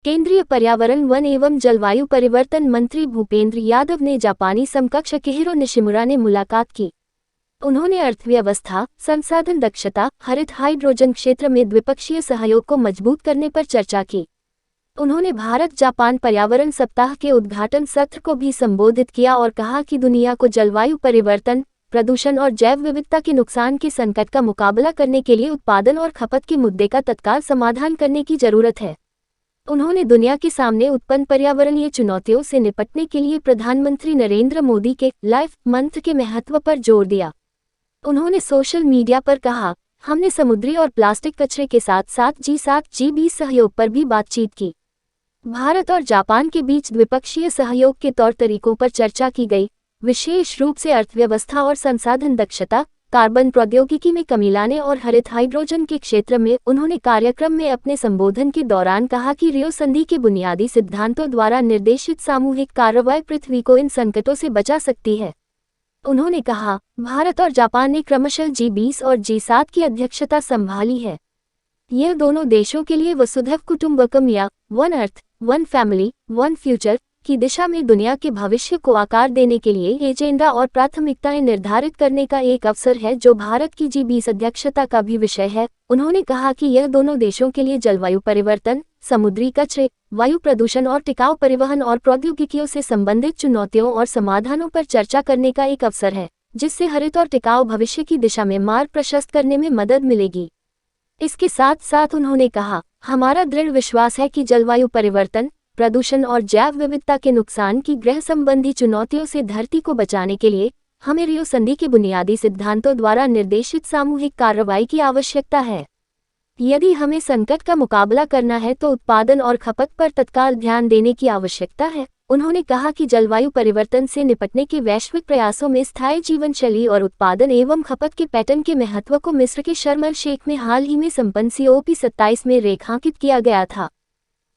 केंद्रीय पर्यावरण वन एवं जलवायु परिवर्तन मंत्री भूपेंद्र यादव ने जापानी समकक्ष अकिहिरो निशिमुरा ने मुलाकात की। उन्होंने अर्थव्यवस्था, संसाधन दक्षता, हरित हाइड्रोजन क्षेत्र में द्विपक्षीय सहयोग को मजबूत करने पर चर्चा की। उन्होंने भारत जापान पर्यावरण सप्ताह के उद्घाटन सत्र को भी संबोधित किया और कहा कि दुनिया को जलवायु परिवर्तन, प्रदूषण और जैव विविधता के नुकसान के संकट का मुकाबला करने के लिए उत्पादन और खपत के मुद्दे का तत्काल समाधान करने की जरूरत है। उन्होंने दुनिया के सामने उत्पन्न पर्यावरणीय चुनौतियों से निपटने के लिए प्रधानमंत्री नरेंद्र मोदी के लाइफ मंत्र के महत्व पर जोर दिया। उन्होंने सोशल मीडिया पर कहा, हमने समुद्री और प्लास्टिक कचरे के साथ साथ G7 सहयोग पर भी बातचीत की। भारत और जापान के बीच द्विपक्षीय सहयोग के तौर तरीकों पर चर्चा की गई, विशेष रूप से अर्थव्यवस्था और संसाधन दक्षता, कार्बन प्रौद्योगिकी में कमी लाने और हरित हाइड्रोजन के क्षेत्र में। उन्होंने कार्यक्रम में अपने संबोधन के दौरान कहा कि रियो संधि के बुनियादी सिद्धांतों द्वारा निर्देशित सामूहिक कार्रवाई पृथ्वी को इन संकटों से बचा सकती है। उन्होंने कहा, भारत और जापान ने क्रमशः G20 और G7 की अध्यक्षता संभाली है। यह दोनों देशों के लिए वसुधैव कुटुंबकम या one earth, one family, one future की दिशा में दुनिया के भविष्य को आकार देने के लिए एजेंडा और प्राथमिकताएं निर्धारित करने का एक अवसर है, जो भारत की G20 अध्यक्षता का भी विषय है। उन्होंने कहा कि यह दोनों देशों के लिए जलवायु परिवर्तन, समुद्री कचरे, वायु प्रदूषण और टिकाऊ परिवहन और प्रौद्योगिकियों से संबंधित चुनौतियों और समाधानों पर चर्चा करने का एक अवसर है, जिससे हरित और टिकाऊ भविष्य की दिशा में मार्ग प्रशस्त करने में मदद मिलेगी। इसके साथ साथ उन्होंने कहा, हमारा दृढ़ विश्वास है कि जलवायु परिवर्तन, प्रदूषण और जैव विविधता के नुकसान की गृह संबंधी चुनौतियों से धरती को बचाने के लिए हमें रियो संधि के बुनियादी सिद्धांतों द्वारा निर्देशित सामूहिक कार्रवाई की आवश्यकता है। यदि हमें संकट का मुकाबला करना है तो उत्पादन और खपत पर तत्काल ध्यान देने की आवश्यकता है। उन्होंने कहा कि जलवायु परिवर्तन से निपटने के वैश्विक प्रयासों में स्थायी जीवन शैली और उत्पादन एवं खपत के पैटर्न के महत्व को मिस्र के शर्म अल शेख में हाल ही में संपन्न COP27 में रेखांकित किया गया था।